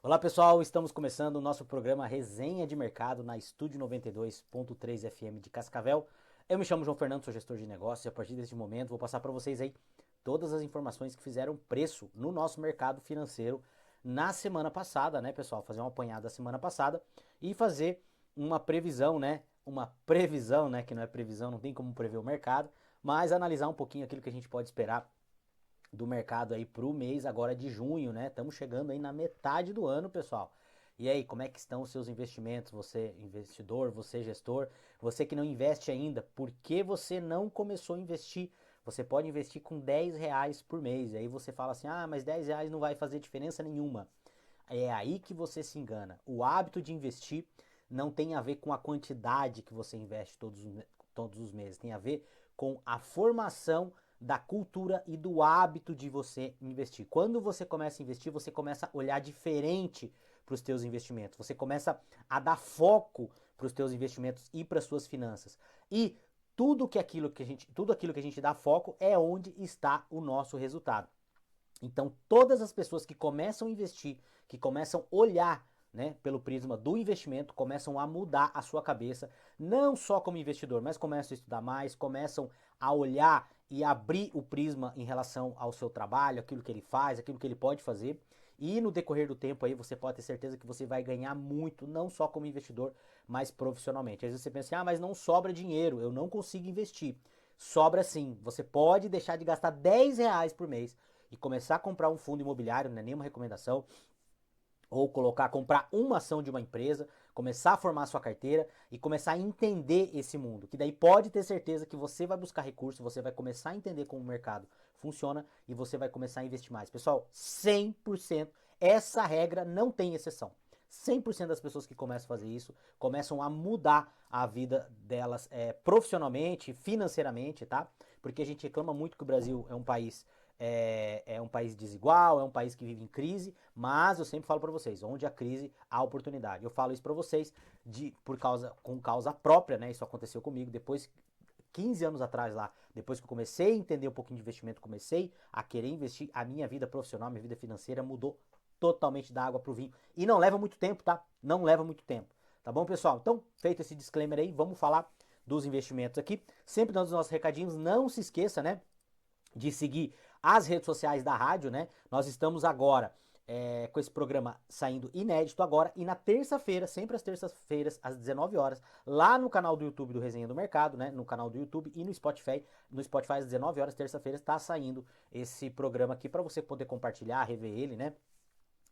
Olá pessoal, estamos começando o nosso programa Resenha de Mercado na Estúdio 92.3 FM de Cascavel. Eu me chamo João Fernando, sou gestor de negócios e a partir deste momento vou passar para vocês aí todas as informações que fizeram preço no nosso mercado financeiro na semana passada, né pessoal? Fazer uma apanhada da semana passada e fazer uma previsão, né? Uma previsão, né? Que não é previsão, não tem como prever o mercado, mas analisar um pouquinho aquilo que a gente pode esperar do mercado aí pro mês agora de junho, né? Estamos chegando aí na metade do ano, pessoal. E aí, como é que estão os seus investimentos? Você investidor, você gestor, você que não investe ainda, por que você não começou a investir? Você pode investir com R$ 10 por mês. E aí você fala assim, ah, mas R$ 10 não vai fazer diferença nenhuma. É aí que você se engana. O hábito de investir não tem a ver com a quantidade que você investe todos os meses, tem a ver com a formação da cultura e do hábito de você investir. Quando você começa a investir, você começa a olhar diferente para os teus investimentos. Você começa a dar foco para os teus investimentos e para as suas finanças. E tudo aquilo que a gente dá foco é onde está o nosso resultado. Então, todas as pessoas que começam a investir, que começam a olhar, né, pelo prisma do investimento, começam a mudar a sua cabeça, não só como investidor, mas começam a estudar mais, começam a olhar e abrir o prisma em relação ao seu trabalho, aquilo que ele faz, aquilo que ele pode fazer. E no decorrer do tempo aí você pode ter certeza que você vai ganhar muito, não só como investidor, mas profissionalmente. Às vezes você pensa assim, ah, mas não sobra dinheiro, eu não consigo investir. Sobra sim, você pode deixar de gastar R$ 10 por mês e começar a comprar um fundo imobiliário, não é nenhuma recomendação, ou comprar uma ação de uma empresa, começar a formar a sua carteira e começar a entender esse mundo. Que daí pode ter certeza que você vai buscar recursos, você vai começar a entender como o mercado funciona e você vai começar a investir mais. Pessoal, 100%, essa regra não tem exceção. 100% das pessoas que começam a fazer isso começam a mudar a vida delas profissionalmente, financeiramente, tá? Porque a gente reclama muito que o Brasil é um país desigual, é um país que vive em crise, mas eu sempre falo para vocês, onde há crise, há oportunidade. Eu falo isso para vocês com causa própria, né? Isso aconteceu comigo depois 15 anos atrás lá, depois que eu comecei a entender um pouquinho de investimento, comecei a querer investir, a minha vida profissional, minha vida financeira mudou totalmente da água pro vinho. E não leva muito tempo, tá? Não leva muito tempo. Tá bom, pessoal? Então, feito esse disclaimer aí, vamos falar dos investimentos aqui. Sempre dando os nossos recadinhos, não se esqueça, né? De seguir as redes sociais da rádio, né? Nós estamos agora com esse programa saindo inédito agora e na terça-feira, sempre às terças-feiras, às 19 horas, lá no canal do YouTube do Resenha do Mercado, né? No canal do YouTube e no Spotify às 19 horas, terça-feira, está saindo esse programa aqui para você poder compartilhar, rever ele, né?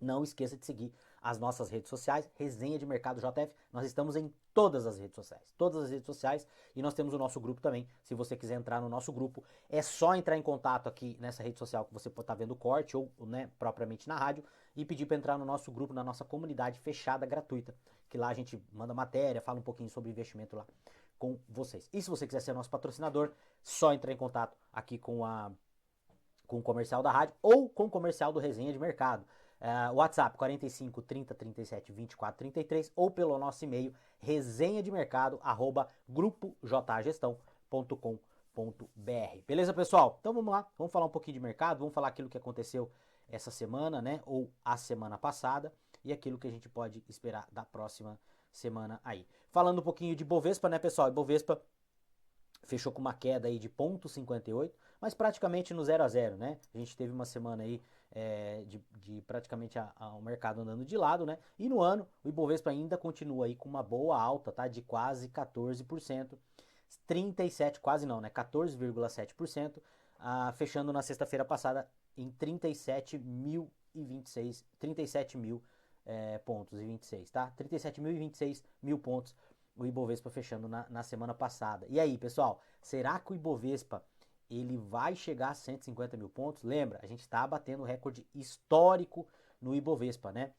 Não esqueça de seguir as nossas redes sociais, Resenha de Mercado JF. Nós estamos em todas as redes sociais, e nós temos o nosso grupo também. Se você quiser entrar no nosso grupo, é só entrar em contato aqui nessa rede social que você está vendo o corte ou, né, propriamente na rádio e pedir para entrar no nosso grupo, na nossa comunidade fechada gratuita, que lá a gente manda matéria, fala um pouquinho sobre investimento lá com vocês. E se você quiser ser nosso patrocinador, só entrar em contato aqui com o comercial da rádio ou com o comercial do Resenha de Mercado. WhatsApp 45 30 37 24 33 ou pelo nosso e-mail resenhademmercado@grupojgestão.com.br. Beleza, pessoal? Então vamos lá, vamos falar um pouquinho de mercado, vamos falar aquilo que aconteceu essa semana, né, ou a semana passada e aquilo que a gente pode esperar da próxima semana aí. Falando um pouquinho de Bovespa, né, pessoal? Bovespa fechou com uma queda aí de 0,58, mas praticamente no 0 a 0, né? A gente teve uma semana aí de praticamente o mercado andando de lado, né? E no ano, o Ibovespa ainda continua aí com uma boa alta, tá? De quase 14%, 37, quase não, né? 14,7%, fechando na sexta-feira passada em 37 mil pontos e 26, tá? 37.026 mil pontos o Ibovespa fechando na semana passada. E aí, pessoal, será que o Ibovespa ele vai chegar a 150 mil pontos? Lembra, a gente está batendo recorde histórico no Ibovespa, né?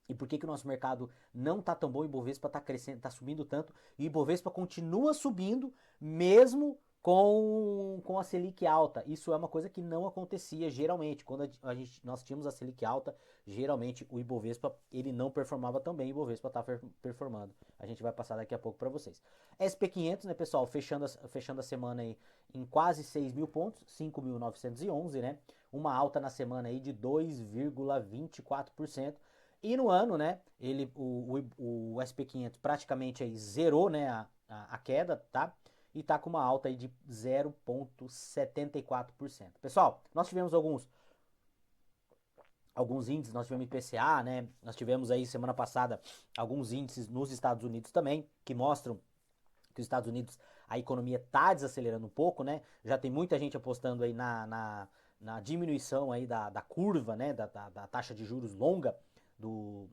E por que, que o nosso mercado não está tão bom? O Ibovespa está crescendo, está subindo tanto, e o Ibovespa continua subindo mesmo com a Selic alta. Isso é uma coisa que não acontecia geralmente. Quando nós tínhamos a Selic alta, geralmente o Ibovespa ele não performava tão bem. O Ibovespa está performando. A gente vai passar daqui a pouco para vocês. SP500, né, pessoal, fechando a semana aí em quase 6 mil pontos, 5.911, né? Uma alta na semana aí de 2,24%. E no ano, né, o SP500 praticamente aí zerou, né, a queda, tá? E tá com uma alta aí de 0,74%. Pessoal, nós tivemos alguns índices, nós tivemos IPCA, né? Nós tivemos aí semana passada alguns índices nos Estados Unidos também, que mostram que os Estados Unidos, a economia está desacelerando um pouco, né? Já tem muita gente apostando aí na diminuição aí da curva, né? Da taxa de juros longa do,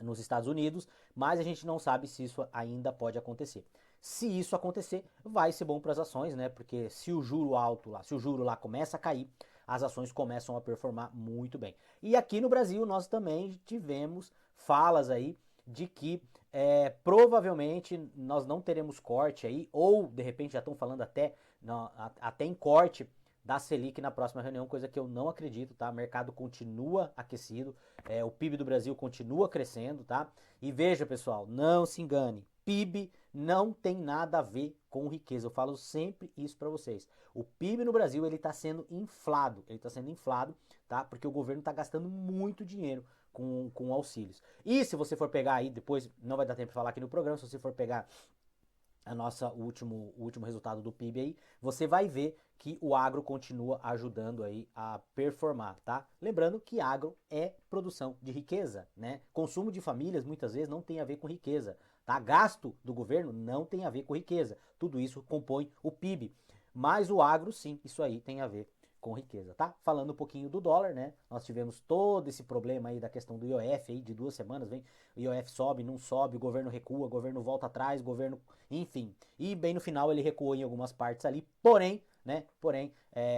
nos Estados Unidos, mas a gente não sabe se isso ainda pode acontecer. Se isso acontecer, vai ser bom para as ações, né? Porque se o juro alto lá, se o juro lá começa a cair, as ações começam a performar muito bem. E aqui no Brasil nós também tivemos falas aí de que provavelmente nós não teremos corte aí, ou de repente já estão falando até em corte da Selic na próxima reunião, coisa que eu não acredito, tá? O mercado continua aquecido, o PIB do Brasil continua crescendo, tá? E veja, pessoal, não se engane, PIB não tem nada a ver com riqueza. Eu falo sempre isso para vocês. O PIB no Brasil ele está sendo inflado, tá? Porque o governo está gastando muito dinheiro com auxílios. E se você for pegar aí, depois não vai dar tempo de falar aqui no programa, se você for pegar o último resultado do PIB aí, você vai ver que o agro continua ajudando aí a performar, tá? Lembrando que agro é produção de riqueza, né? Consumo de famílias muitas vezes não tem a ver com riqueza, tá? Gasto do governo não tem a ver com riqueza. Tudo isso compõe o PIB. Mas o agro sim, isso aí tem a ver com riqueza, tá? Falando um pouquinho do dólar, né? Nós tivemos todo esse problema aí da questão do IOF aí de 2 semanas, vem, o IOF sobe, não sobe, o governo recua, o governo volta atrás, o governo, enfim. E bem no final ele recuou em algumas partes ali, porém, né?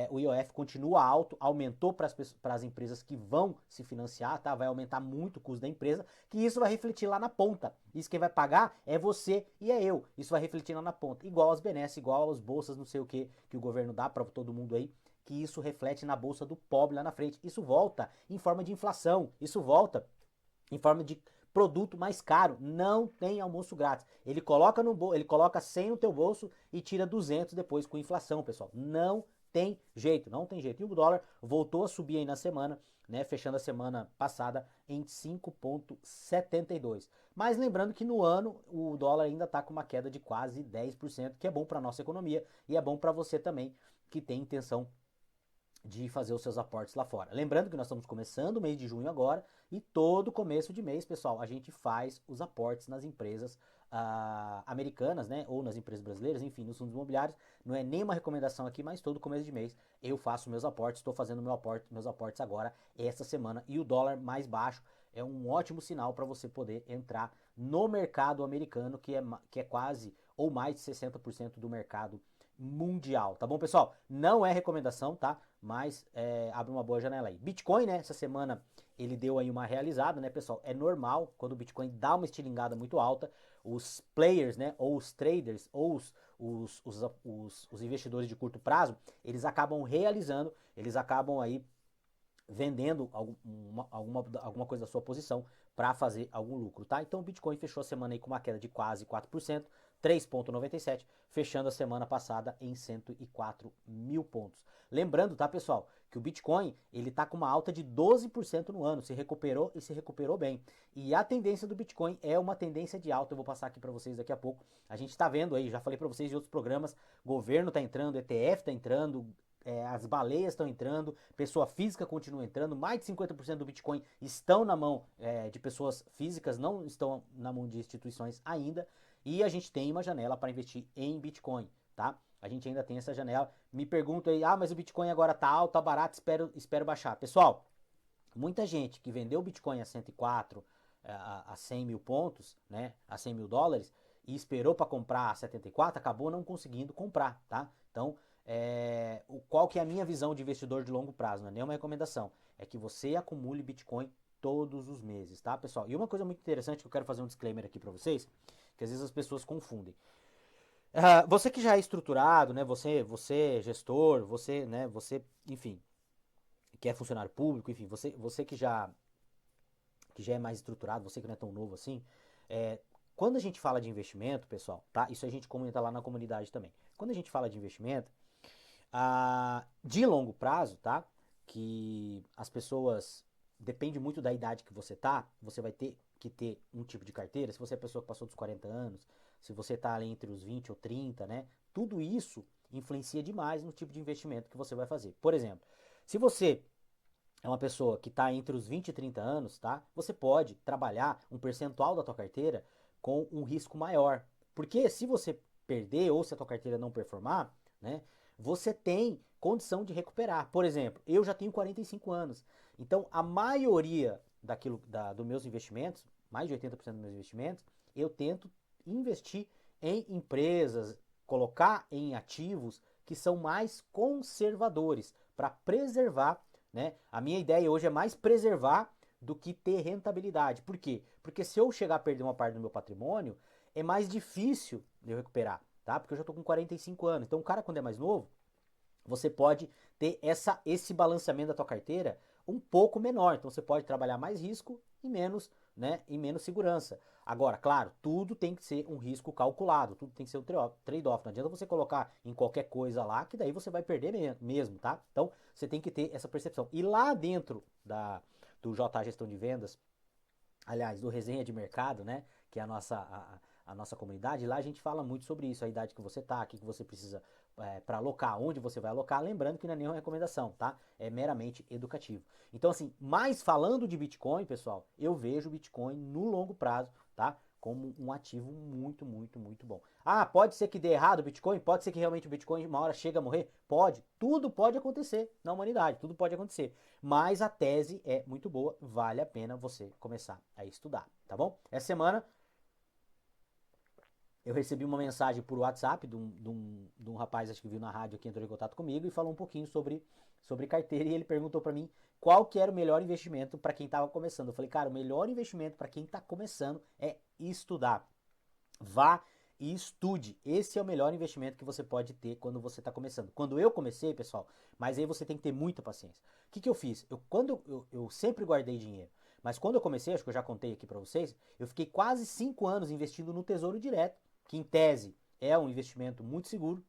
O IOF continua alto, aumentou para as empresas que vão se financiar, tá? Vai aumentar muito o custo da empresa, que isso vai refletir lá na ponta. Isso quem vai pagar é você e é eu. Isso vai refletir lá na ponta, igual as benesses, igual as bolsas, não sei o que o governo dá para todo mundo aí, que isso reflete na bolsa do pobre lá na frente. Isso volta em forma de inflação, isso volta em forma de produto mais caro. Não tem almoço grátis. Ele coloca 100 no teu bolso e tira 200 depois com inflação, pessoal. Não tem jeito, não tem jeito. E o dólar voltou a subir aí na semana, né, fechando a semana passada em 5,72. Mas lembrando que no ano o dólar ainda está com uma queda de quase 10%, que é bom para nossa economia e é bom para você também que tem intenção de fazer os seus aportes lá fora. Lembrando que nós estamos começando o mês de junho agora e todo começo de mês, pessoal, a gente faz os aportes nas empresas americanas, né, ou nas empresas brasileiras, enfim, nos fundos imobiliários. Não é nenhuma recomendação aqui, mas todo começo de mês eu faço meus aportes, estou fazendo meus aportes agora esta semana e o dólar mais baixo é um ótimo sinal para você poder entrar no mercado americano, que é quase ou mais de 60% do mercado mundial, tá bom, pessoal? Não é recomendação, tá? Mas abre uma boa janela aí. Bitcoin, né? Essa semana ele deu aí uma realizada, né, pessoal? É normal quando o Bitcoin dá uma estilingada muito alta, os players, né, ou os traders, ou os investidores de curto prazo, eles acabam realizando, eles acabam aí vendendo alguma coisa da sua posição para fazer algum lucro, tá? Então o Bitcoin fechou a semana aí com uma queda de quase 4%, 3,97, fechando a semana passada em 104 mil pontos. Lembrando, tá, pessoal, que o Bitcoin ele tá com uma alta de 12% no ano, se recuperou e se recuperou bem. E a tendência do Bitcoin é uma tendência de alta, eu vou passar aqui para vocês daqui a pouco. A gente tá vendo aí, já falei para vocês de outros programas, governo tá entrando, ETF tá entrando, as baleias estão entrando, pessoa física continua entrando, mais de 50% do Bitcoin estão na mão de pessoas físicas, não estão na mão de instituições ainda, e a gente tem uma janela para investir em Bitcoin, tá? A gente ainda tem essa janela. Me perguntam aí, mas o Bitcoin agora tá alto, tá barato, espero baixar. Pessoal, muita gente que vendeu o Bitcoin a 104, a 100 mil pontos, né, a 100 mil dólares, e esperou para comprar a 74, acabou não conseguindo comprar, tá? Então, qual que é a minha visão de investidor de longo prazo? Não é nenhuma recomendação, é que você acumule Bitcoin todos os meses, tá, pessoal? E uma coisa muito interessante que eu quero fazer um disclaimer aqui para vocês, que às vezes as pessoas confundem. Você que já é estruturado, né? Você gestor, você, enfim, que é funcionário público, enfim, você que já é mais estruturado, você que não é tão novo assim, é, quando a gente fala de investimento, pessoal, tá? Isso a gente comenta lá na comunidade também. Quando a gente fala de investimento, de longo prazo, tá? Que as pessoas depende muito da idade que você tá, você vai ter que ter um tipo de carteira. Se você é pessoa que passou dos 40 anos, se você tá ali entre os 20 ou 30, né? Tudo isso influencia demais no tipo de investimento que você vai fazer. Por exemplo, se você é uma pessoa que está entre os 20 e 30 anos, tá? Você pode trabalhar um percentual da tua carteira com um risco maior. Porque se você perder ou se a tua carteira não performar, né, você tem condição de recuperar. Por exemplo, eu já tenho 45 anos. Então, a maioria dos meus investimentos, mais de 80% dos meus investimentos, eu tento investir em empresas, colocar em ativos que são mais conservadores para preservar, né? A minha ideia hoje é mais preservar do que ter rentabilidade. Por quê? Porque se eu chegar a perder uma parte do meu patrimônio, é mais difícil de eu recuperar, tá? Porque eu já tô com 45 anos. Então, o cara, quando é mais novo, você pode ter esse balanceamento da tua carteira um pouco menor. Então você pode trabalhar mais risco e menos, né, e menos segurança. Agora, claro, tudo tem que ser um risco calculado, tudo tem que ser um trade-off. Não adianta você colocar em qualquer coisa lá, que daí você vai perder mesmo, tá? Então você tem que ter essa percepção. E lá dentro do J Gestão de Vendas, aliás, do Resenha de Mercado, né, que é a nossa comunidade, lá a gente fala muito sobre isso, a idade que você tá, o que você precisa para alocar, onde você vai alocar, lembrando que não é nenhuma recomendação, tá? É meramente educativo. Então, assim, mas falando de Bitcoin, pessoal, eu vejo o Bitcoin no longo prazo, tá? Como um ativo muito, muito, muito bom. Ah, pode ser que dê errado o Bitcoin? Pode ser que realmente o Bitcoin uma hora chega a morrer? Pode. Tudo pode acontecer na humanidade, tudo pode acontecer. Mas a tese é muito boa, vale a pena você começar a estudar, tá bom? Essa semana eu recebi uma mensagem por WhatsApp de um rapaz, acho que viu na rádio aqui, entrou em contato comigo e falou um pouquinho sobre carteira e ele perguntou para mim qual que era o melhor investimento para quem estava começando. Eu falei, cara, o melhor investimento para quem está começando é estudar. Vá e estude. Esse é o melhor investimento que você pode ter quando você está começando. Quando eu comecei, pessoal, mas aí você tem que ter muita paciência. O que eu fiz? Eu sempre guardei dinheiro. Mas quando eu comecei, acho que eu já contei aqui para vocês, eu fiquei quase 5 anos investindo no Tesouro Direto, que em tese é um investimento muito seguro.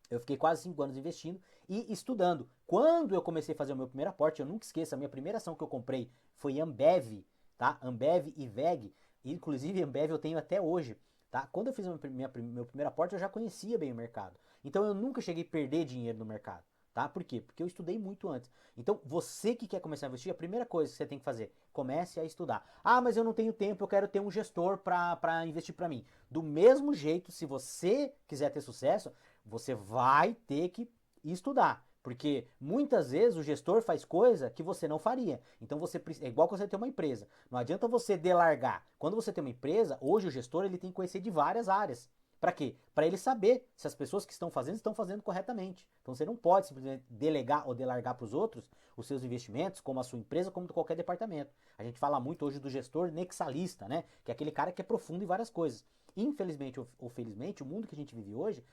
Eu fiquei quase 5 anos investindo e estudando. Quando eu comecei a fazer o meu primeiro aporte, eu nunca esqueço, a minha primeira ação que eu comprei foi Ambev, tá? Ambev e VEG. Inclusive Ambev eu tenho até hoje, tá? Quando eu fiz meu primeiro aporte, eu já conhecia bem o mercado. Então eu nunca cheguei a perder dinheiro no mercado, tá? Por quê? Porque eu estudei muito antes. Então você que quer começar a investir, a primeira coisa que você tem que fazer, comece a estudar. Ah, mas eu não tenho tempo, eu quero ter um gestor para investir para mim. Do mesmo jeito, se você quiser ter sucesso, você vai ter que estudar. Porque muitas vezes o gestor faz coisa que você não faria. Então você é igual que você ter uma empresa. Não adianta você delargar. Quando você tem uma empresa, hoje o gestor ele tem que conhecer de várias áreas. Para quê? Para ele saber se as pessoas que estão fazendo corretamente. Então você não pode simplesmente delegar ou delargar para os outros os seus investimentos, como a sua empresa, como de qualquer departamento. A gente fala muito hoje do gestor nexalista, né? Que é aquele cara que é profundo em várias coisas. Infelizmente ou felizmente, o mundo que a gente vive hoje,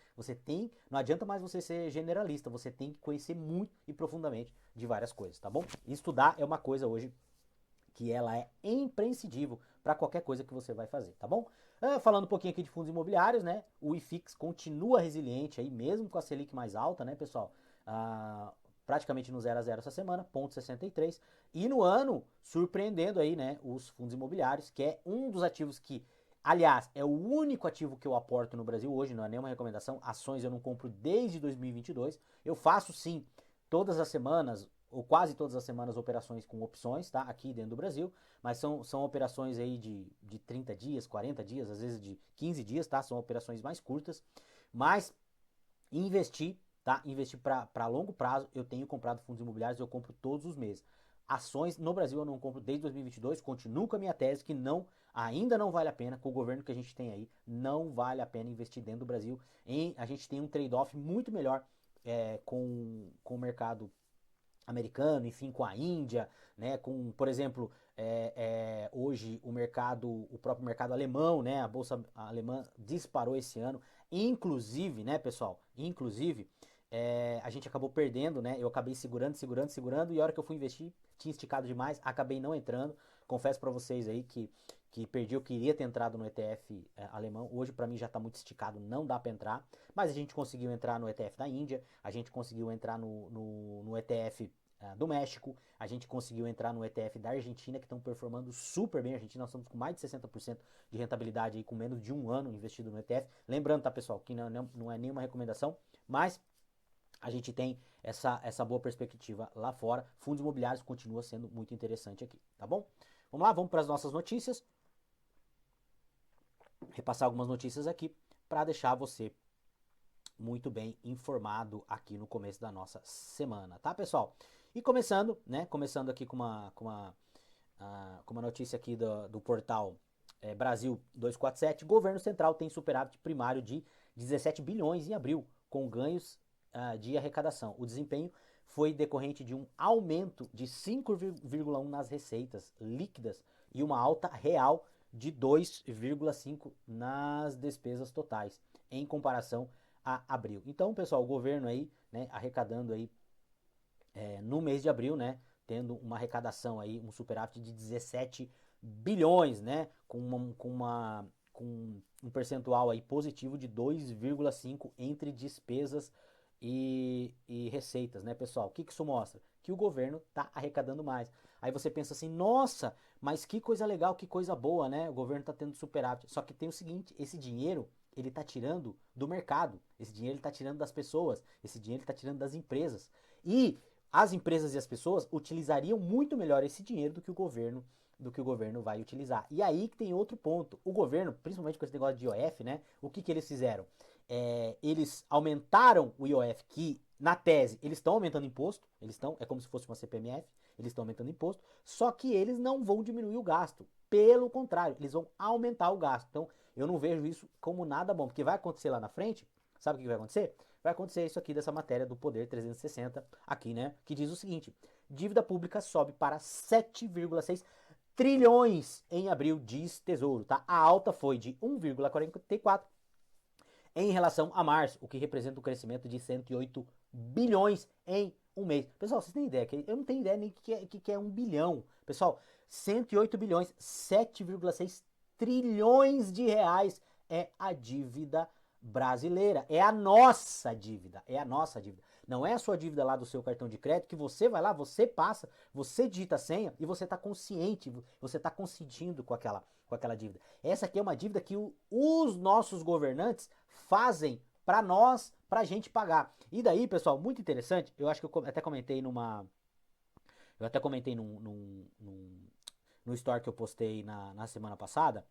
não adianta mais você ser generalista, você tem que conhecer muito e profundamente de várias coisas, tá bom? Estudar é uma coisa hoje que ela é imprescindível para qualquer coisa que você vai fazer, tá bom? Falando um pouquinho aqui de fundos imobiliários, né? O IFIX continua resiliente aí, mesmo com a Selic mais alta, né, pessoal? Praticamente no 0 a 0 essa semana, 0,63. E no ano, surpreendendo aí, né, os fundos imobiliários, que é um dos ativos que, aliás, é o único ativo que eu aporto no Brasil hoje, não é nenhuma recomendação. Ações eu não compro desde 2022. Eu faço sim, todas as semanas, ou quase todas as semanas, operações com opções, tá? Aqui dentro do Brasil, mas são operações aí de 30 dias, 40 dias, às vezes de 15 dias, tá? São operações mais curtas, mas investir, tá? Investir para longo prazo, eu tenho comprado fundos imobiliários, eu compro todos os meses. Ações no Brasil eu não compro desde 2022, continuo com a minha tese que ainda não vale a pena, com o governo que a gente tem aí, não vale a pena investir dentro do Brasil. A gente tem um trade-off muito melhor com o mercado americano, enfim, com a Índia, né, com, por exemplo, hoje o próprio mercado alemão, né, a bolsa alemã disparou esse ano, inclusive, né, pessoal, a gente acabou perdendo, né, eu acabei segurando, e a hora que eu fui investir, tinha esticado demais, acabei não entrando, confesso para vocês aí que perdi, eu queria ter entrado no ETF alemão, hoje para mim já está muito esticado, não dá para entrar, mas a gente conseguiu entrar no ETF da Índia, a gente conseguiu entrar no ETF do México, a gente conseguiu entrar no ETF da Argentina, que estão performando super bem. A Argentina, nós estamos com mais de 60% de rentabilidade aí, com menos de um ano investido no ETF. Lembrando, tá, pessoal, que não é nenhuma recomendação, mas a gente tem essa boa perspectiva lá fora. Fundos imobiliários continua sendo muito interessante aqui, tá bom? Vamos lá, vamos para as nossas notícias. Repassar algumas notícias aqui para deixar você muito bem informado aqui no começo da nossa semana, tá, pessoal? E começando, né? Começando aqui com uma notícia aqui do portal Brasil 247, governo central tem superávit primário de 17 bilhões em abril, com ganhos de arrecadação. O desempenho foi decorrente de um aumento de 5,1 nas receitas líquidas e uma alta real de 2,5 nas despesas totais, em comparação a abril. Então, pessoal, o governo aí, né, arrecadando aí no mês de abril, né, tendo uma arrecadação aí, um superávit de 17 bilhões, né, com um percentual aí positivo de 2,5 entre despesas e receitas, né, pessoal? O que isso mostra? Que o governo está arrecadando mais. Aí você pensa assim, nossa, mas que coisa legal, que coisa boa, né? O governo está tendo superávit. Só que tem o seguinte, esse dinheiro ele está tirando do mercado, esse dinheiro ele está tirando das pessoas, esse dinheiro ele está tirando das empresas. E as empresas e as pessoas utilizariam muito melhor esse dinheiro do que o governo vai utilizar. E aí que tem outro ponto. O governo, principalmente com esse negócio de IOF, né? O que eles fizeram? Eles aumentaram o IOF, que na tese eles estão aumentando imposto, é como se fosse uma CPMF, eles estão aumentando imposto, só que eles não vão diminuir o gasto. Pelo contrário, eles vão aumentar o gasto. Então, eu não vejo isso como nada bom, porque vai acontecer lá na frente, sabe o que vai acontecer? Vai acontecer isso aqui dessa matéria do Poder 360 aqui, né? Que diz o seguinte: dívida pública sobe para 7,6 trilhões em abril, diz Tesouro, tá? A alta foi de 1,44 em relação a março, o que representa um crescimento de 108 bilhões em um mês. Pessoal, vocês têm ideia? Eu não tenho ideia nem que é 1 bilhão. Pessoal, 108 bilhões, 7,6 trilhões de reais é a dívida brasileira. É a nossa dívida. É a nossa dívida. Não é a sua dívida lá do seu cartão de crédito que você vai lá, você passa, você digita a senha e você está consciente, você está consentindo com aquela dívida. Essa aqui é uma dívida que os nossos governantes fazem para nós, pra gente pagar. E daí, pessoal, muito interessante, eu acho que eu até comentei no story que eu postei na semana passada,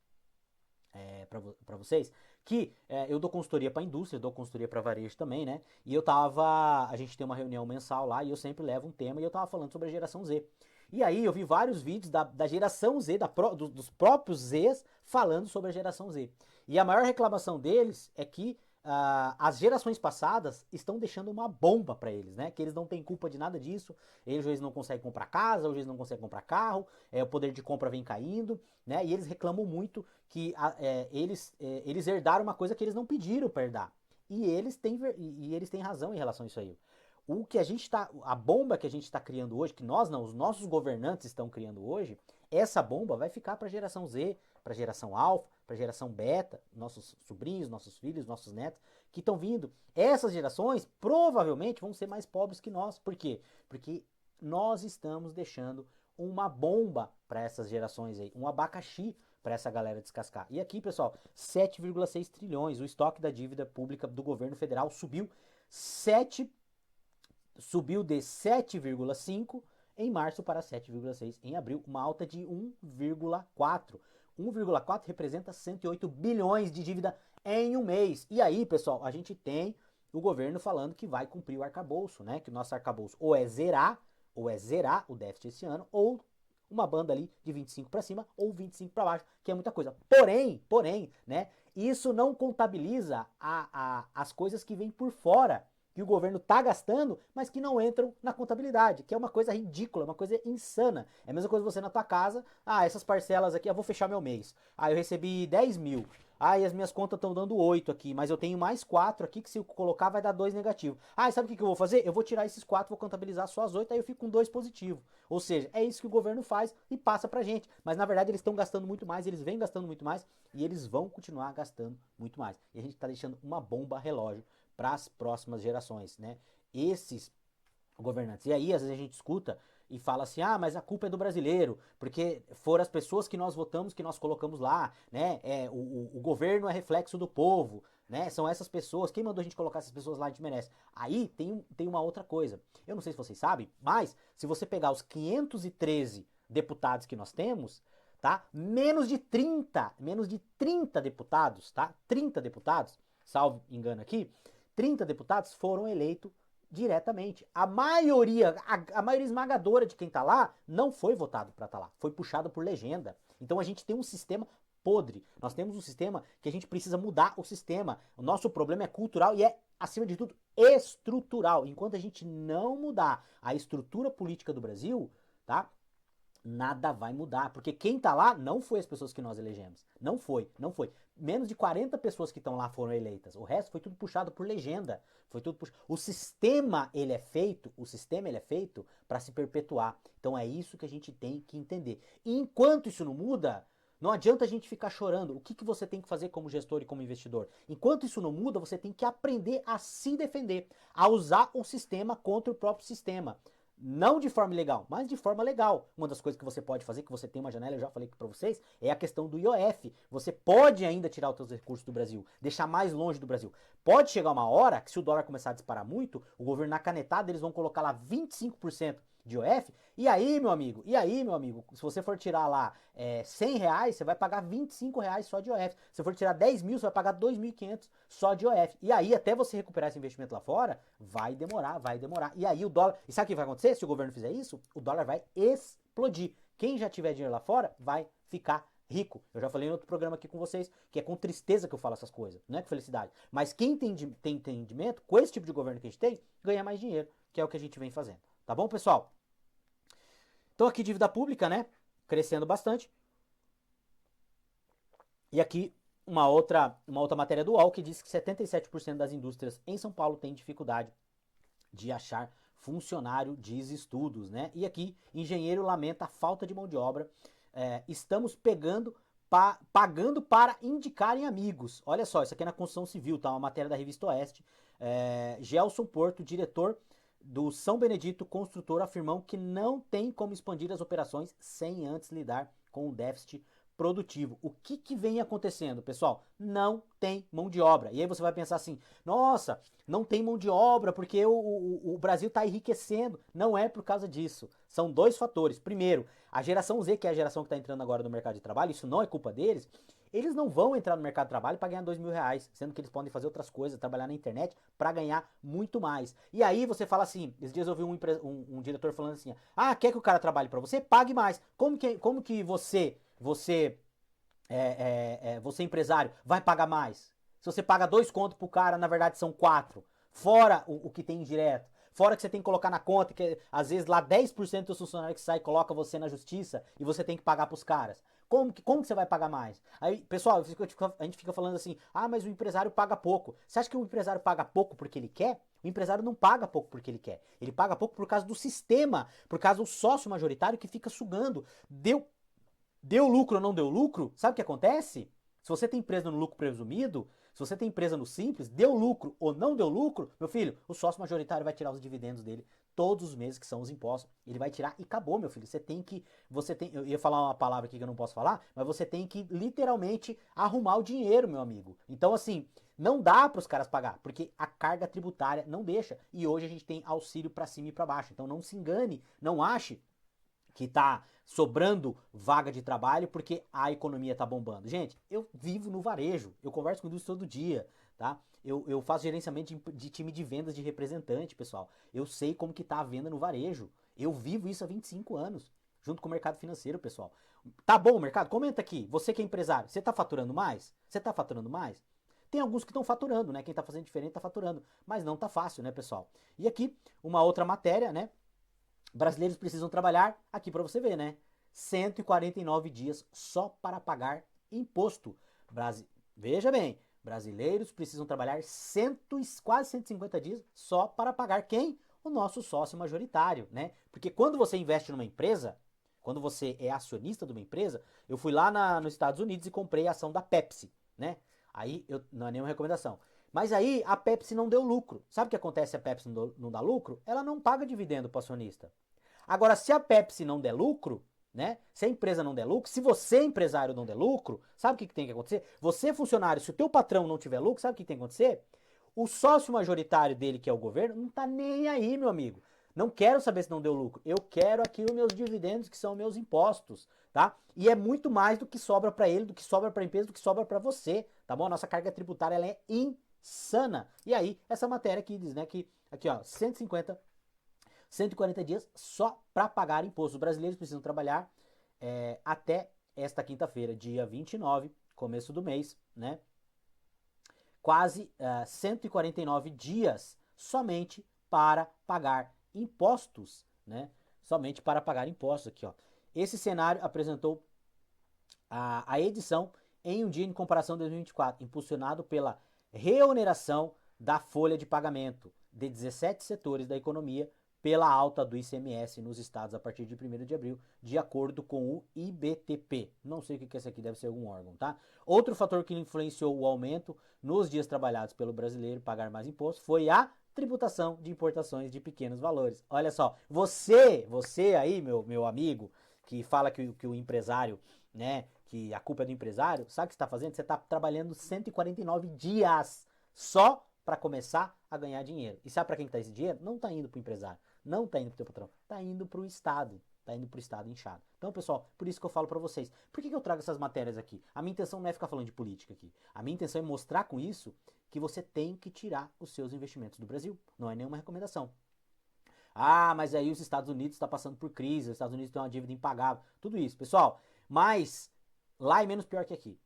para vocês, que eu dou consultoria para indústria, dou consultoria para varejo também, né? E a gente tem uma reunião mensal lá e eu sempre levo um tema e eu tava falando sobre a geração Z. E aí eu vi vários vídeos da geração Z, dos próprios Zs, falando sobre a geração Z. E a maior reclamação deles é que as gerações passadas estão deixando uma bomba para eles, né? Que eles não têm culpa de nada disso. Eles não conseguem comprar casa, hoje eles não conseguem comprar carro, o poder de compra vem caindo, né? E eles reclamam muito que eles herdaram uma coisa que eles não pediram para herdar. E eles têm razão em relação a isso aí. A bomba que a gente está criando hoje, que nós não, os nossos governantes estão criando hoje, essa bomba vai ficar para a geração Z, para a geração Alpha, para a geração Beta, nossos sobrinhos, nossos filhos, nossos netos, que estão vindo. Essas gerações provavelmente vão ser mais pobres que nós. Por quê? Porque nós estamos deixando uma bomba para essas gerações aí, um abacaxi para essa galera descascar. E aqui, pessoal, 7,6 trilhões, o estoque da dívida pública do governo federal subiu de 7,5 em março para 7,6 em abril, uma alta de 1,4. 1,4 representa 108 bilhões de dívida em um mês. E aí, pessoal, a gente tem o governo falando que vai cumprir o arcabouço, né? Que o nosso arcabouço ou é zerar o déficit esse ano, ou uma banda ali de 25 para cima ou 25 para baixo, que é muita coisa. Porém, né? Isso não contabiliza as coisas que vêm por fora, que o governo está gastando, mas que não entram na contabilidade, que é uma coisa ridícula, uma coisa insana. É a mesma coisa você na tua casa, essas parcelas aqui, eu vou fechar meu mês. Eu recebi 10 mil. E as minhas contas estão dando 8 aqui, mas eu tenho mais 4 aqui, que se eu colocar vai dar 2 negativo. E sabe o que eu vou fazer? Eu vou tirar esses 4, vou contabilizar só as 8, aí eu fico com 2 positivo. Ou seja, é isso que o governo faz e passa pra gente. Mas na verdade eles estão gastando muito mais, eles vêm gastando muito mais e eles vão continuar gastando muito mais. E a gente está deixando uma bomba relógio para as próximas gerações, né? governantes. E aí, às vezes a gente escuta e fala assim, ah, mas a culpa é do brasileiro, porque foram as pessoas que nós votamos, que nós colocamos lá, né? O governo é reflexo do povo, né? São essas pessoas, quem mandou a gente colocar essas pessoas lá, a gente merece. Aí tem uma outra coisa, eu não sei se vocês sabem, mas se você pegar os 513 deputados que nós temos, tá? Menos de 30 deputados, tá? 30 deputados, salvo engano aqui, 30 deputados foram eleitos diretamente. A maioria esmagadora de quem tá lá não foi votado para estar lá, foi puxado por legenda. Então a gente tem um sistema podre. Nós temos um sistema que a gente precisa mudar o sistema. O nosso problema é cultural e é, acima de tudo, estrutural. Enquanto a gente não mudar a estrutura política do Brasil, tá? Nada vai mudar, porque quem tá lá não foi as pessoas que nós elegemos. Não foi, não foi. Menos de 40 pessoas que estão lá foram eleitas. O resto foi tudo puxado por legenda. Foi tudo puxado. O sistema ele é feito para se perpetuar. Então é isso que a gente tem que entender. E enquanto isso não muda, não adianta a gente ficar chorando. O que você tem que fazer como gestor e como investidor? Enquanto isso não muda, você tem que aprender a se defender, a usar o sistema contra o próprio sistema. Não de forma ilegal, mas de forma legal. Uma das coisas que você pode fazer, que você tem uma janela, eu já falei aqui pra vocês, é a questão do IOF. Você pode ainda tirar os seus recursos do Brasil, deixar mais longe do Brasil. Pode chegar uma hora que se o dólar começar a disparar muito, o governo na canetada, eles vão colocar lá 25% de IOF, e aí, meu amigo, se você for tirar lá R$ 100, você vai pagar R$ 25 só de IOF. Se for tirar 10 mil, você vai pagar 2.500 só de IOF. E aí, até você recuperar esse investimento lá fora, vai demorar, vai demorar. E aí o dólar, e sabe o que vai acontecer se o governo fizer isso? O dólar vai explodir. Quem já tiver dinheiro lá fora, vai ficar rico. Eu já falei em outro programa aqui com vocês, que é com tristeza que eu falo essas coisas, não é com felicidade. Mas quem tem entendimento, com esse tipo de governo que a gente tem, ganha mais dinheiro, que é o que a gente vem fazendo. Tá bom, pessoal? Então aqui dívida pública, né? Crescendo bastante. E aqui uma outra matéria do UOL que diz que 77% das indústrias em São Paulo têm dificuldade de achar funcionário, diz estudos, né? E aqui, engenheiro lamenta a falta de mão de obra. Estamos pagando para indicarem amigos. Olha só, isso aqui é na construção civil, tá? Uma matéria da revista Oeste. Gelson Porto, diretor do São Benedito Construtor, afirmou que não tem como expandir as operações sem antes lidar com o déficit produtivo. O que vem acontecendo, pessoal? Não tem mão de obra. E aí você vai pensar assim, nossa, não tem mão de obra porque o Brasil está enriquecendo. Não é por causa disso. São dois fatores. Primeiro, a geração Z, que é a geração que está entrando agora no mercado de trabalho, isso não é culpa deles, eles não vão entrar no mercado de trabalho para ganhar R$ 2.000, sendo que eles podem fazer outras coisas, trabalhar na internet para ganhar muito mais. E aí você fala assim, esses dias eu vi um diretor falando assim, quer que o cara trabalhe para você? Pague mais. Como que você empresário, vai pagar mais? Se você paga 2 contos pro cara, na verdade são 4. Fora o que tem indireto. Fora que você tem que colocar na conta, que às vezes lá 10% dos funcionários que sai coloca você na justiça e você tem que pagar pros caras. Como que você vai pagar mais? Aí, pessoal, a gente fica falando assim, mas o empresário paga pouco. Você acha que o empresário paga pouco porque ele quer? O empresário não paga pouco porque ele quer. Ele paga pouco por causa do sistema, por causa do sócio majoritário que fica sugando. Deu lucro ou não deu lucro? Sabe o que acontece? Se você tem empresa no lucro presumido, se você tem empresa no simples, deu lucro ou não deu lucro, meu filho, o sócio majoritário vai tirar os dividendos dele todos os meses, que são os impostos. Ele vai tirar e acabou, meu filho. Eu ia falar uma palavra aqui que eu não posso falar, mas você tem que literalmente arrumar o dinheiro, meu amigo. Então, assim, não dá para os caras pagar, porque a carga tributária não deixa. E hoje a gente tem auxílio para cima e para baixo. Então não se engane, não ache que tá sobrando vaga de trabalho porque a economia tá bombando. Gente, eu vivo no varejo, eu converso com isso todo dia, tá? Eu faço gerenciamento de time de vendas de representante, pessoal. Eu sei como que tá a venda no varejo. Eu vivo isso há 25 anos, junto com o mercado financeiro, pessoal. Tá bom o mercado? Comenta aqui. Você que é empresário, você tá faturando mais? Você tá faturando mais? Tem alguns que estão faturando, né? Quem tá fazendo diferente tá faturando. Mas não tá fácil, né, pessoal? E aqui, uma outra matéria, né? Brasileiros precisam trabalhar, aqui para você ver, né? 149 dias só para pagar imposto. Veja bem, brasileiros precisam trabalhar quase 150 dias só para pagar quem? O nosso sócio majoritário, né? Porque quando você investe numa empresa, quando você é acionista de uma empresa, eu fui lá nos Estados Unidos e comprei a ação da Pepsi, né? Aí, não é nenhuma recomendação. Mas aí a Pepsi não deu lucro. Sabe o que acontece se a Pepsi não dá lucro? Ela não paga dividendo para o acionista. Agora, se a Pepsi não der lucro, né? Se a empresa não der lucro, se você, empresário, não der lucro, sabe o que tem que acontecer? Você, funcionário, se o teu patrão não tiver lucro, sabe o que tem que acontecer? O sócio majoritário dele, que é o governo, não tá nem aí, meu amigo. Não quero saber se não deu lucro. Eu quero aqui os meus dividendos, que são meus impostos, tá? E é muito mais do que sobra para ele, do que sobra para a empresa, do que sobra para você, tá bom? A nossa carga tributária ela é insana. E aí, essa matéria aqui diz, né, que aqui, ó, 140 dias só para pagar imposto. Os brasileiros precisam trabalhar até esta quinta-feira, dia 29, começo do mês, né? Quase 149 dias somente para pagar impostos, né? Somente para pagar impostos aqui, ó. Esse cenário apresentou a edição em um dia em comparação a 2024, impulsionado pela reoneração da folha de pagamento de 17 setores da economia pela alta do ICMS nos estados a partir de 1º de abril, de acordo com o IBTP. Não sei o que é isso aqui, deve ser algum órgão, tá? Outro fator que influenciou o aumento nos dias trabalhados pelo brasileiro pagar mais imposto foi a tributação de importações de pequenos valores. Olha só, você aí, meu amigo, que fala que o empresário, né, que a culpa é do empresário, sabe o que você está fazendo? Você está trabalhando 149 dias só para começar a ganhar dinheiro. E sabe para quem está esse dinheiro? Não está indo para o empresário, não está indo para o teu patrão, está indo para o Estado. Tá indo pro Estado inchado. Então, pessoal, por isso que eu falo para vocês. Por que eu trago essas matérias aqui? A minha intenção não é ficar falando de política aqui. A minha intenção é mostrar com isso que você tem que tirar os seus investimentos do Brasil. Não é nenhuma recomendação. Ah, mas aí os Estados Unidos está passando por crise, os Estados Unidos tem uma dívida impagável. Tudo isso, pessoal. Mas lá é menos pior que aqui.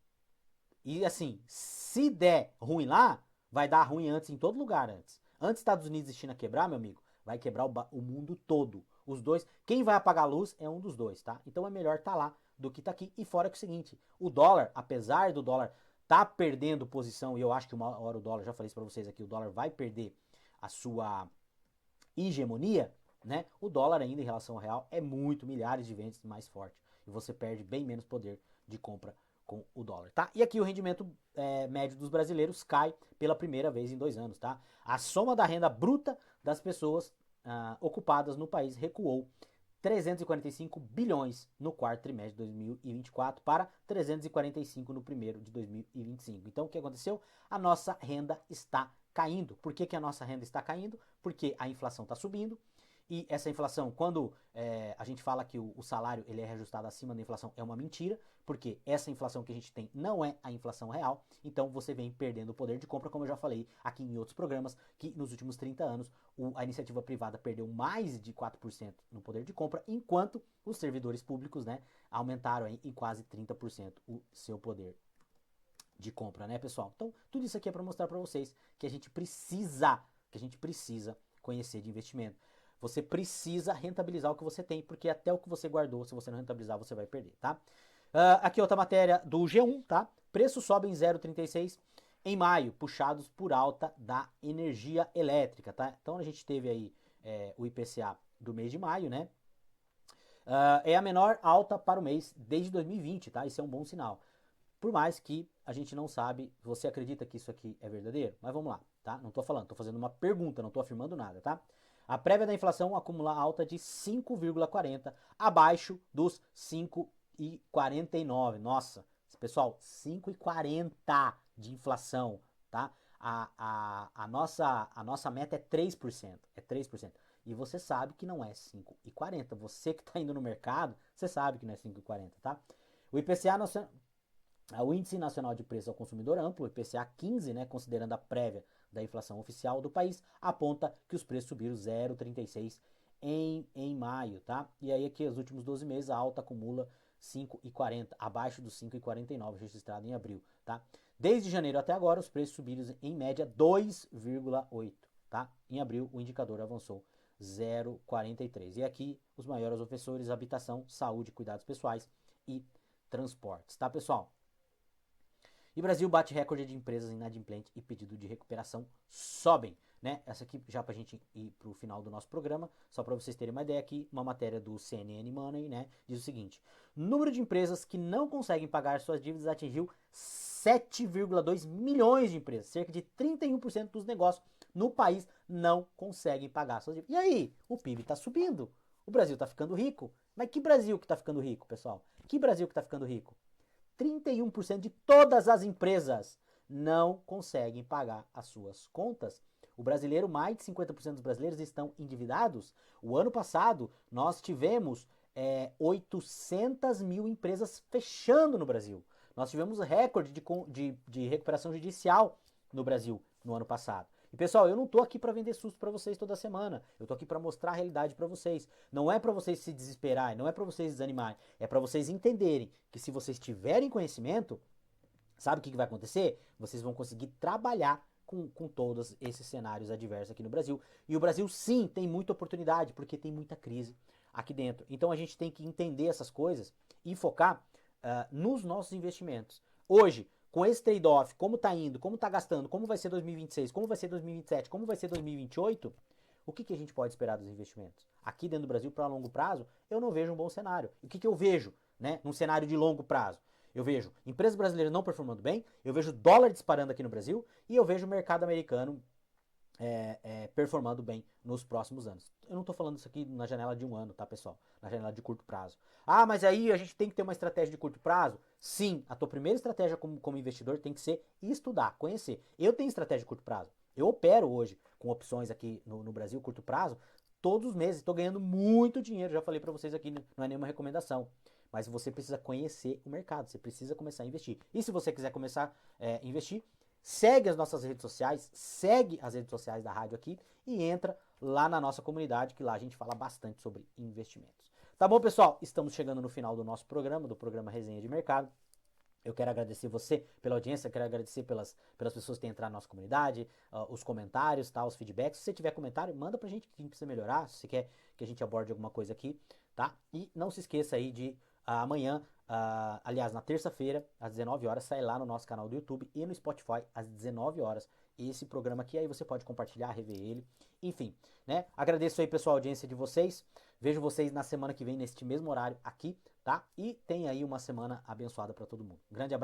E assim, se der ruim lá, vai dar ruim antes em todo lugar antes. Antes Estados Unidos e China quebrar, meu amigo, vai quebrar o mundo todo. Os dois, quem vai apagar a luz é um dos dois, tá? Então é melhor estar lá do que estar aqui. E fora que é o seguinte, o dólar, apesar do dólar tá perdendo posição, e eu acho que uma hora o dólar, já falei isso pra vocês aqui, o dólar vai perder a sua hegemonia, né? O dólar ainda em relação ao real é muito, milhares de vezes mais forte. E você perde bem menos poder de compra com o dólar, tá? E aqui o rendimento médio dos brasileiros cai pela primeira vez em 2 anos, tá? A soma da renda bruta das pessoas ocupadas no país recuou 345 bilhões no quarto trimestre de 2024 para 345 no primeiro de 2025. Então, o que aconteceu? A nossa renda está caindo. Por que a nossa renda está caindo? Porque a inflação está subindo. E essa inflação, quando a gente fala que o salário ele é reajustado acima da inflação, é uma mentira, porque essa inflação que a gente tem não é a inflação real, então você vem perdendo o poder de compra, como eu já falei aqui em outros programas, que nos últimos 30 anos a iniciativa privada perdeu mais de 4% no poder de compra, enquanto os servidores públicos, né, aumentaram aí em quase 30% o seu poder de compra, né, pessoal? Então, tudo isso aqui é para mostrar para vocês que a gente precisa conhecer de investimento. Você precisa rentabilizar o que você tem, porque até o que você guardou, se você não rentabilizar, você vai perder, tá? Aqui outra matéria do G1, tá? Preços sobem 0,36 em maio, puxados por alta da energia elétrica, tá? Então a gente teve aí o IPCA do mês de maio, né? É a menor alta para o mês desde 2020, tá? Isso é um bom sinal. Por mais que a gente não sabe, você acredita que isso aqui é verdadeiro? Mas vamos lá, tá? Não tô falando, tô fazendo uma pergunta, não tô afirmando nada, tá? A prévia da inflação acumula alta de 5,40, abaixo dos 5,49. Nossa, pessoal, 5,40 de inflação, tá? A nossa meta é 3%, é 3%. E você sabe que não é 5,40. Você que está indo no mercado, você sabe que não é 5,40, tá? O IPCA o Índice Nacional de Preços ao Consumidor Amplo, o IPCA 15, né, considerando a prévia da inflação oficial do país, aponta que os preços subiram 0,36 em maio, tá? E aí aqui, os últimos 12 meses, a alta acumula 5,40, abaixo dos 5,49 registrado em abril, tá? Desde janeiro até agora, os preços subiram em média 2,8, tá? Em abril, o indicador avançou 0,43. E aqui, os maiores ofensores, habitação, saúde, cuidados pessoais e transportes, tá, pessoal? E Brasil bate recorde de empresas inadimplentes e pedido de recuperação sobem. Né? Essa aqui já pra gente ir pro final do nosso programa, só para vocês terem uma ideia aqui, uma matéria do CNN Money, né, diz o seguinte: número de empresas que não conseguem pagar suas dívidas atingiu 7,2 milhões de empresas, cerca de 31% dos negócios no país não conseguem pagar suas dívidas. E aí, o PIB tá subindo, o Brasil tá ficando rico. Mas que Brasil que tá ficando rico, pessoal? Que Brasil que tá ficando rico? 31% de todas as empresas não conseguem pagar as suas contas. O brasileiro, mais de 50% dos brasileiros estão endividados. O ano passado, nós tivemos 800 mil empresas fechando no Brasil. Nós tivemos recorde de recuperação judicial no Brasil no ano passado. E pessoal, eu não tô aqui para vender susto para vocês toda semana. Eu tô aqui para mostrar a realidade para vocês. Não é para vocês se desesperarem, não é para vocês desanimarem, é para vocês entenderem que se vocês tiverem conhecimento, sabe o que vai acontecer? Vocês vão conseguir trabalhar com todos esses cenários adversos aqui no Brasil. E o Brasil, sim, tem muita oportunidade, porque tem muita crise aqui dentro. Então a gente tem que entender essas coisas e focar nos nossos investimentos. Hoje, com esse trade-off, como está indo, como está gastando, como vai ser 2026, como vai ser 2027, como vai ser 2028, o que a gente pode esperar dos investimentos? Aqui dentro do Brasil, para longo prazo, eu não vejo um bom cenário. O que eu vejo, né, num cenário de longo prazo? Eu vejo empresas brasileiras não performando bem, eu vejo dólar disparando aqui no Brasil e eu vejo o mercado americano performando bem nos próximos anos. Eu não estou falando isso aqui na janela de um ano, tá, pessoal? Na janela de curto prazo. Ah, mas aí a gente tem que ter uma estratégia de curto prazo? Sim, a tua primeira estratégia como investidor tem que ser estudar, conhecer. Eu tenho estratégia de curto prazo. Eu opero hoje com opções aqui no Brasil, curto prazo, todos os meses. Estou ganhando muito dinheiro. Já falei para vocês aqui, não é nenhuma recomendação. Mas você precisa conhecer o mercado, você precisa começar a investir. E se você quiser começar a investir, segue as nossas redes sociais, segue as redes sociais da rádio aqui e entra lá na nossa comunidade, que lá a gente fala bastante sobre investimentos. Tá bom, pessoal? Estamos chegando no final do nosso programa, do programa Resenha de Mercado. Eu quero agradecer você pela audiência, quero agradecer pelas pessoas que têm entrado na nossa comunidade, os comentários, tá, os feedbacks. Se você tiver comentário, manda pra gente que a gente precisa melhorar, se você quer que a gente aborde alguma coisa aqui, tá? E não se esqueça aí de amanhã, aliás, na terça-feira, às 19 horas, sai lá no nosso canal do YouTube e no Spotify, às 19 horas, esse programa aqui. Aí você pode compartilhar, rever ele, enfim, né? Agradeço aí, pessoal, a audiência de vocês. Vejo vocês na semana que vem, neste mesmo horário aqui, tá? E tem aí uma semana abençoada para todo mundo. Grande abraço.